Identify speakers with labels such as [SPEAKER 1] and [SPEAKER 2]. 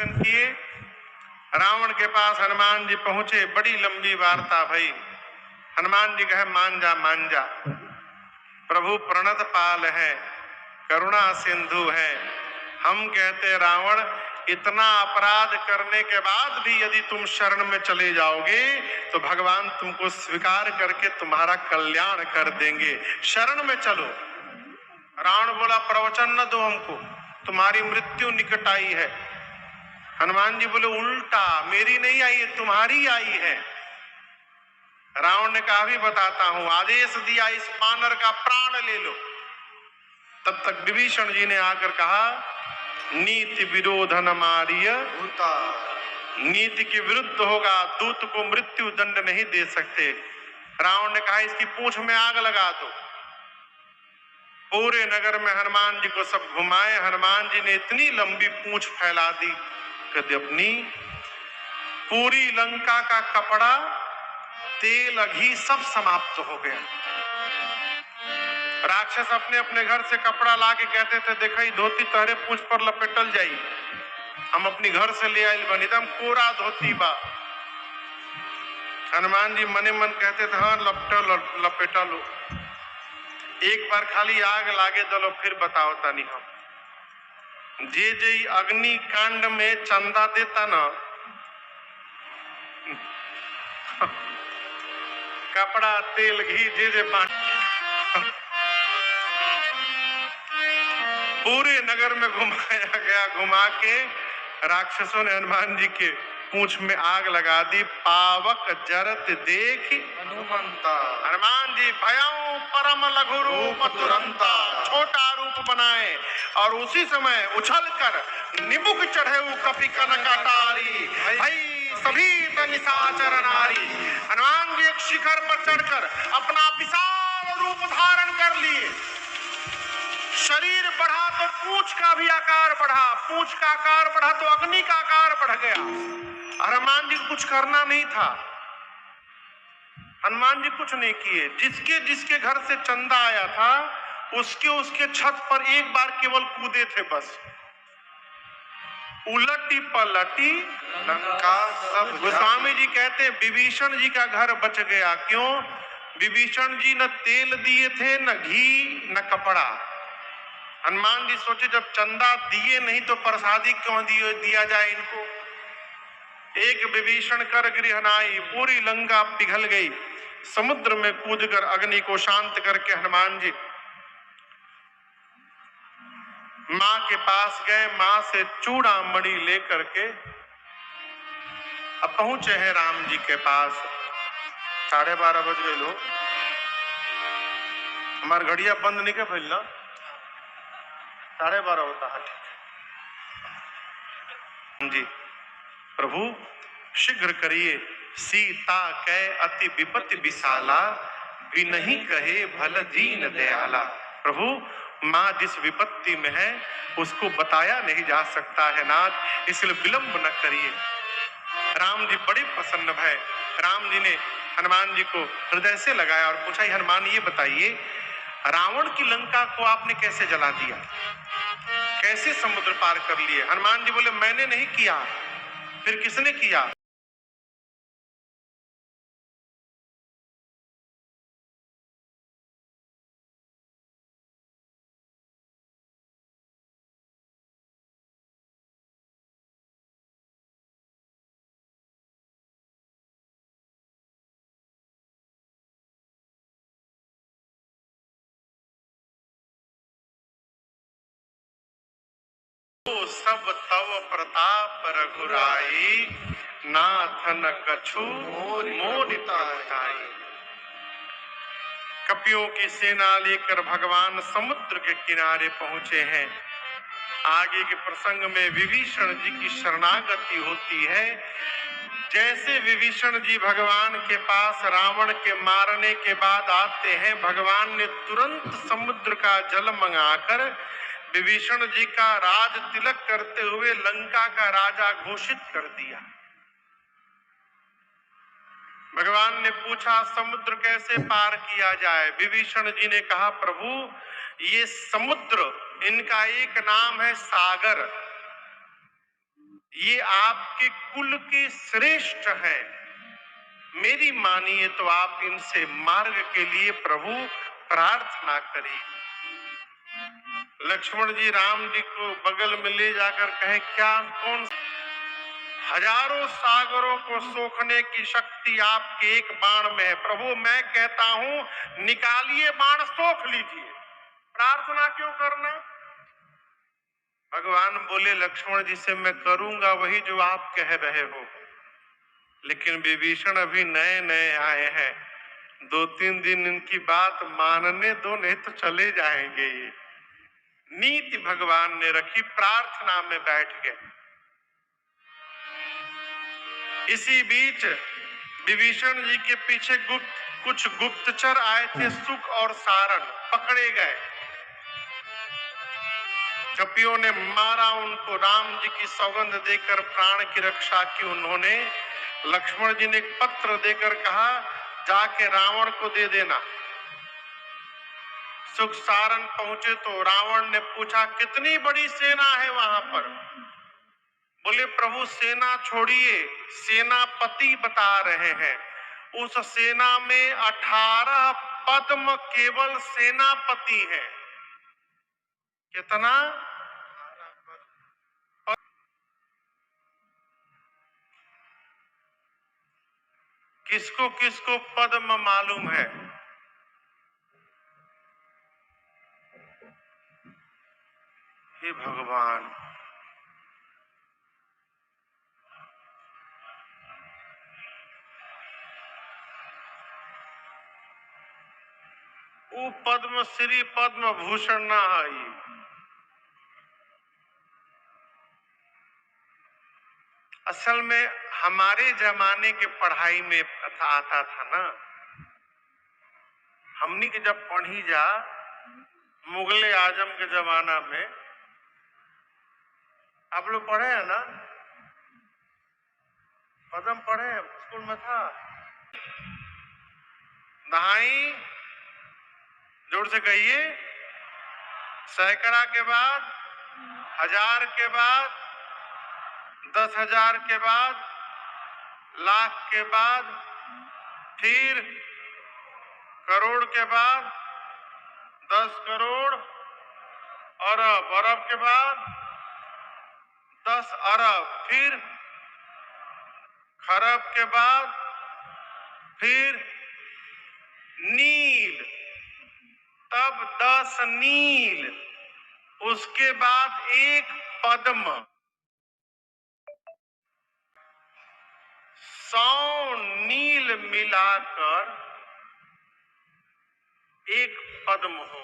[SPEAKER 1] दर्शन किए। रावण के पास हनुमान जी पहुंचे, बड़ी लंबी वार्ता भई। हनुमान जी कहे मान जा मान जा, प्रभु प्रणत पाल है, करुणा सिंधु है। हम कहते रावण इतना अपराध करने के बाद भी यदि तुम शरण में चले जाओगे तो भगवान तुमको स्वीकार करके तुम्हारा कल्याण कर देंगे, शरण में चलो। रावण बोला प्रवचन न दो हमको, तुम्हारी मृत्यु निकट आई है। हनुमान जी बोले उल्टा, मेरी नहीं आई है, तुम्हारी आई है। रावण ने कहा भी बताता हूं, आदेश दिया इस बानर का प्राण ले लो। तब तक विभीषण जी ने आकर कहा नीति विरोधन मारिय भूता, नीति के विरुद्ध होगा, दूत को मृत्यु दंड नहीं दे सकते। रावण ने कहा इसकी पूंछ में आग लगा दो। पूरे नगर में हनुमान जी को सब घुमाए, हनुमान जी ने इतनी लंबी पूंछ फैला दी कि अपनी पूरी लंका का कपड़ा, तेल, घी सब समाप्त हो गया। राक्षस अपने अपने घर से कपड़ा ला के कहते थे देखा ही धोती तहरे पूंछ पर लपेटल जाई, हम अपनी घर से ले आयल बनी एकदम कोरा धोती बा। हनुमान जी मने मन कहते थे हाँ लपेटा लो, एक बार खाली आग लागे दलो फिर बताओ तानी हम। जे जे अग्नि कांड में चंदा देता ना, कपड़ा तेल घी जे जे पूरे नगर में घुमाया गया। घुमा के राक्षसों ने हनुमान जी के पूंछ में आग लगा दी। पावक जरत देख हनुमंता, हनुमान जी भयं परम लघु रूप तुरंता, छोटा रूप बनाए और उसी समय उछल कर निबुक चढ़े कपि कनकटारी, भाई सभी निशाचर नारी। हनुमान जी एक शिखर पर चढ़कर अपना विशाल रूप धारण कर लिए। शरीर बढ़ा तो पूंछ का भी आकार बढ़ा, पूंछ का आकार बढ़ा तो अग्नि का आकार बढ़ गया। हनुमान जी को कुछ करना नहीं था, हनुमान जी कुछ नहीं किए। जिसके जिसके घर से चंदा आया था उसके उसके छत पर एक बार केवल कूदे थे बस। उलटी पलटी लंका सब। गोस्वामी जी कहते विभीषण जी का घर बच गया। क्यों? विभीषण जी न तेल दिए थे, न घी, न कपड़ा। हनुमान जी सोचे जब चंदा दिए नहीं तो प्रसादी क्यों दिया जाए इनको। एक विभीषण कर गृहनाई, पूरी लंका पिघल गई। समुद्र में कूदकर अग्नि को शांत करके हनुमान जी मां के पास गए। मां से चूड़ामणि लेकर के अब पहुंचे हैं राम जी के पास। 12:30 बज गए लोग, हमार घड़िया बंद नहीं के भइल ना, 12:30 होता है। जी प्रभु शीघ्र करिए, सीता कै अति विपत्ति विशाला, बिनहि कहे भल दीन दयाला। प्रभु माँ जिस विपत्ति में है उसको बताया नहीं जा सकता है नाथ, इसलिए विलंब न करिए। राम जी बड़े प्रसन्न भय। राम जी ने हनुमान जी को हृदय से लगाया और पूछा हनुमान ये बताइए रावण की लंका को आपने कैसे जला दिया, कैसे समुद्र पार कर लिए? हनुमान जी बोले मैंने नहीं किया, फिर किसने किया? सब तव प्रताप रघुराई, नाथन कछु मोहि ताई। कपियों की सेना लेकर भगवान समुद्र के किनारे पहुंचे हैं। आगे के प्रसंग में विभीषण जी की शरणागति होती है। जैसे विभीषण जी भगवान के पास रावण के मारने के बाद आते हैं, भगवान ने तुरंत समुद्र का जल मंगाकर विभीषण जी का राज तिलक करते हुए लंका का राजा घोषित कर दिया। भगवान ने पूछा समुद्र कैसे पार किया जाए? विभीषण जी ने कहा प्रभु ये समुद्र, इनका एक नाम है सागर। ये आपके कुल के श्रेष्ठ हैं, मेरी मानिए तो आप इनसे मार्ग के लिए प्रभु प्रार्थना करिए। लक्ष्मण जी राम जी को बगल में ले जाकर कहे, क्या कौन हजारों सागरों को सोखने की शक्ति आपके एक बाण में है। प्रभु मैं कहता हूं निकालिए बाण, सोख लीजिए, प्रार्थना क्यों करना। भगवान बोले लक्ष्मण जी से मैं करूंगा वही जो आप कह रहे हो, लेकिन विभीषण अभी नए नए आए हैं, 2-3 दिन इनकी बात मानने दो, नहीं तो चले जाएंगे। ये नीति भगवान ने रखी, प्रार्थना में बैठ गए। इसी बीच विभीषण जी के पीछे कुछ गुप्तचर आए थे, सुख और सारण, पकड़े गए। कपियों ने मारा उनको, राम जी की सौगंध देकर प्राण की रक्षा की उन्होंने। लक्ष्मण जी ने एक पत्र देकर कहा जाके रावण को दे देना। सुख सारण पहुंचे तो रावण ने पूछा कितनी बड़ी सेना है वहां पर। बोले प्रभु सेना छोड़िए, सेनापति बता रहे हैं। उस सेना में 18 पद्म केवल सेनापति हैं। कितना? किसको किसको पद्म मालूम है? हे भगवान, वो पद्म श्री पद्म भूषण ना है। असल में हमारे जमाने के पढ़ाई में आता था ना, हमनी के जब पढ़ी जा मुगले आजम के जमाना में, आप लोग पढ़े हैं ना, पद्म पढ़े हैं, स्कूल में था। दहाई जोर से कहिए, सैकड़ा के बाद, 1000 के बाद, 10,000 के बाद, लाख के बाद, फिर करोड़ के बाद, 10 करोड़, अरब, अरब के बाद 10 अरब, फिर खरब के बाद, फिर नील, तब 10 नील, उसके बाद 1 पद्म, 100 नील मिलाकर 1 पद्म हो।